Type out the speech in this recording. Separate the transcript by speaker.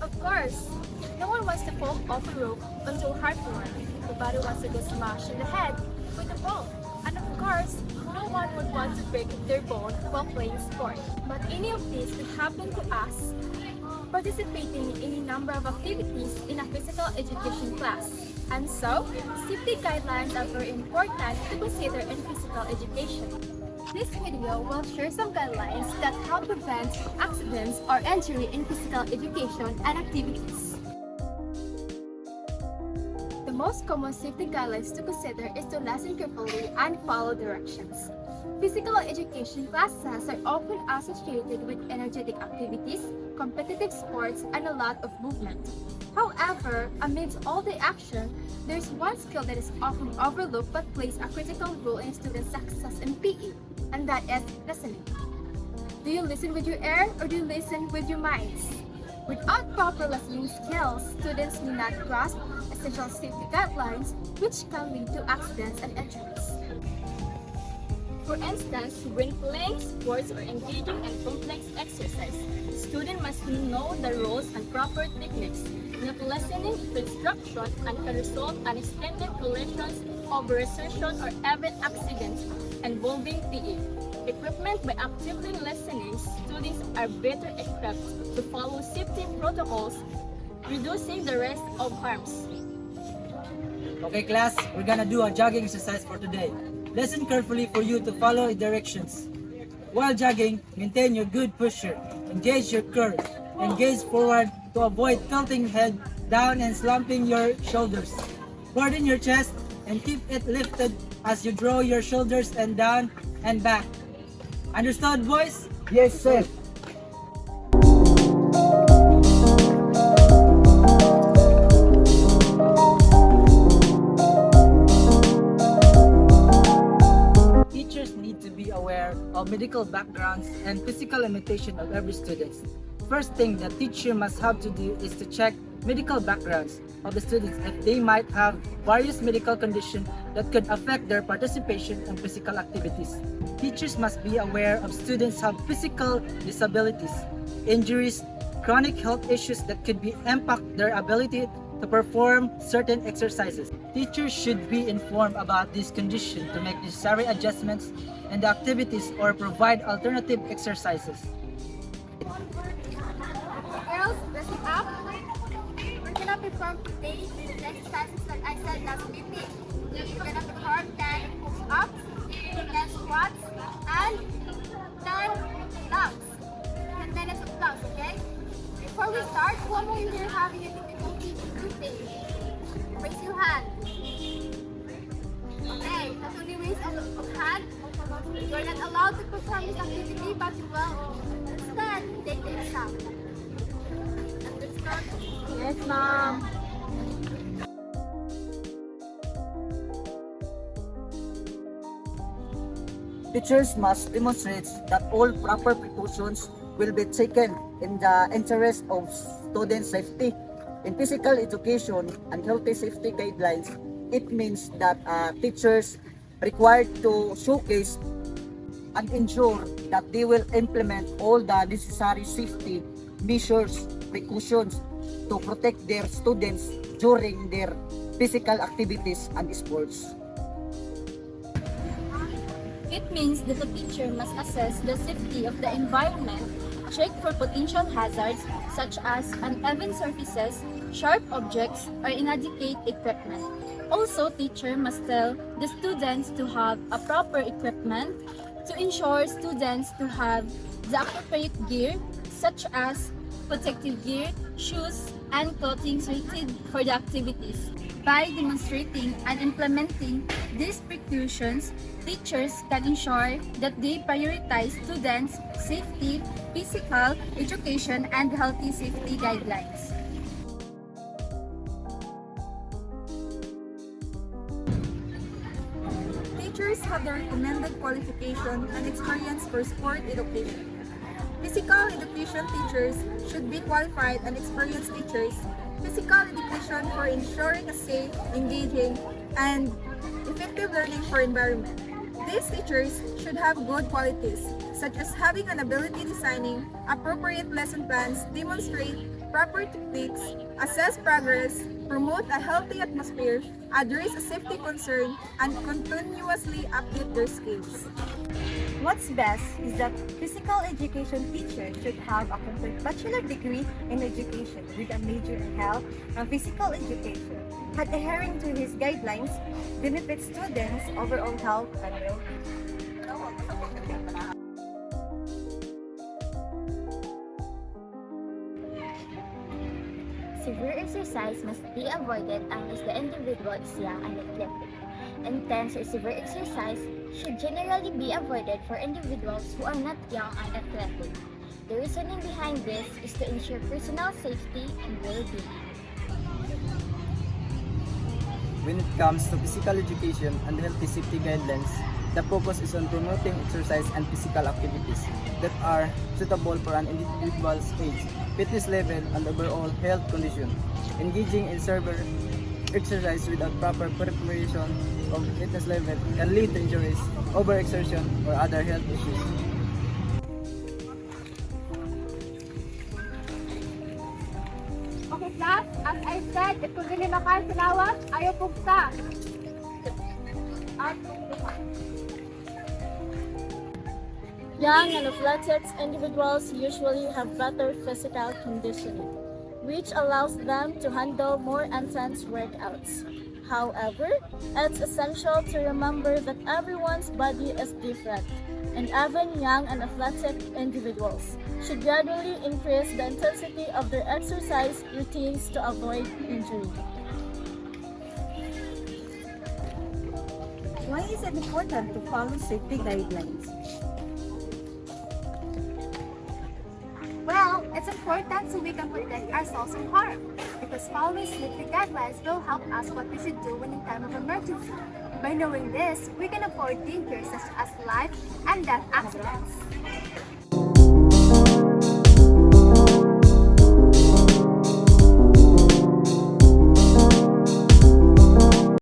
Speaker 1: Of course, no one wants to fall off a rope onto a hardwood. Nobody wants to get smashed in the head with a ball. And of course, no one would want to break their bone while playing sport. But any of these could happen to us participating in a number of activities in a physical education class. And so, safety guidelines are very important to consider in physical education. This video will share some guidelines that help prevent accidents or injury in physical education and activities. The most common safety guidelines to consider is to listen carefully and follow directions. Physical education classes are often associated with energetic activities, competitive sports, and a lot of movement. However, amidst all the action, there's one skill that is often overlooked but plays a critical role in student success in PE, and that is listening. Do you listen with your ear or do you listen with your minds? Without proper listening skills, students may not grasp essential safety guidelines, which can lead to accidents and injuries. For instance, when playing sports or engaging in complex exercise, the student must know the rules and proper techniques. Not listening to instruction and can result in extended collisions, over-exertion, or even accidents involving PE. Equipment by actively listening, students are better equipped to follow safety protocols, reducing the risk of harms.
Speaker 2: Okay class, we're gonna do a jogging exercise for today. Listen carefully for you to follow the directions. While jogging, maintain your good posture. Engage your core. Engage forward to avoid tilting head down and slumping your shoulders. Broaden your chest and keep it lifted as you draw your shoulders and down and back. Understood, boys?
Speaker 3: Yes, sir.
Speaker 2: Teachers need to be aware of medical backgrounds and physical limitation of every student. First thing the teacher must have to do is to check medical backgrounds of the students if they might have various medical conditions that could affect their participation in physical activities. Teachers must be aware of students have physical disabilities, injuries, chronic health issues that could impact their ability to perform certain exercises. Teachers should be informed about this condition to make necessary adjustments in the activities or provide alternative exercises.
Speaker 1: Girls, listen up. We're gonna perform today the exercises that I said last meeting. We're gonna perform 10 push-ups, 10 squats, and 10 lunges. 10 minutes of lunges, okay? Before we start, who among you are having a difficulty in breathing? Raise your hand. Okay, not only raise of hand, you're not allowed to perform this activity, but you will instead take the exam. Understood? Yes, ma'am.
Speaker 3: Teachers must demonstrate that all proper precautions will be taken in the interest of student safety. In physical education and healthy safety guidelines, it means that teachers required to showcase and ensure that they will implement all the necessary safety measures, precautions to protect their students during their physical activities and sports.
Speaker 1: It means that the teacher must assess the safety of the environment, check for potential hazards such as uneven surfaces, sharp objects, or inadequate equipment. Also, teacher must tell the students to have a proper equipment to ensure students to have the appropriate gear such as protective gear, shoes, and clothing suited for the activities. By demonstrating and implementing these precautions, teachers can ensure that they prioritize students' safety, physical education, and healthy safety guidelines.
Speaker 4: Teachers have the recommended qualification and experience for sport education. Physical education teachers should be qualified and experienced teachers. Physical education for ensuring a safe, engaging, and effective learning for environment. These teachers should have good qualities, such as having an ability designing appropriate lesson plans, demonstrate proper techniques, assess progress, promote a healthy atmosphere, address a safety concern, and continuously update their skills.
Speaker 5: What's best is that physical education teacher should have a complete bachelor degree in education with a major in health and physical education. Adhering to his guidelines benefits students' overall health and well-being.
Speaker 6: Severe exercise must be avoided unless the individual is young and athletic. Intense or severe exercise should generally be avoided for individuals who are not young and athletic. The reasoning behind this is to ensure personal safety and well-being.
Speaker 7: When it comes to physical education and healthy safety guidelines, the focus is on promoting exercise and physical activities that are suitable for an individual's age, fitness level, and overall health condition. Engaging in severe exercise without proper preparation of fitness level can lead to injuries, overexertion, or other health issues.
Speaker 1: Okay, class, as I said, if kung hindi makaya sa lawas, ayaw pugsa. At
Speaker 6: Young and athletic individuals usually have better physical conditioning, which allows them to handle more intense workouts. However, it's essential to remember that everyone's body is different, and even young and athletic individuals should gradually increase the intensity of their exercise routines to avoid injury.
Speaker 5: Why is it important to follow safety guidelines?
Speaker 1: well, it's important so we can protect ourselves from harm. Because following safety guidelines will help us what we should do when in time of emergency. By knowing this, we can avoid dangers such as life and death accidents.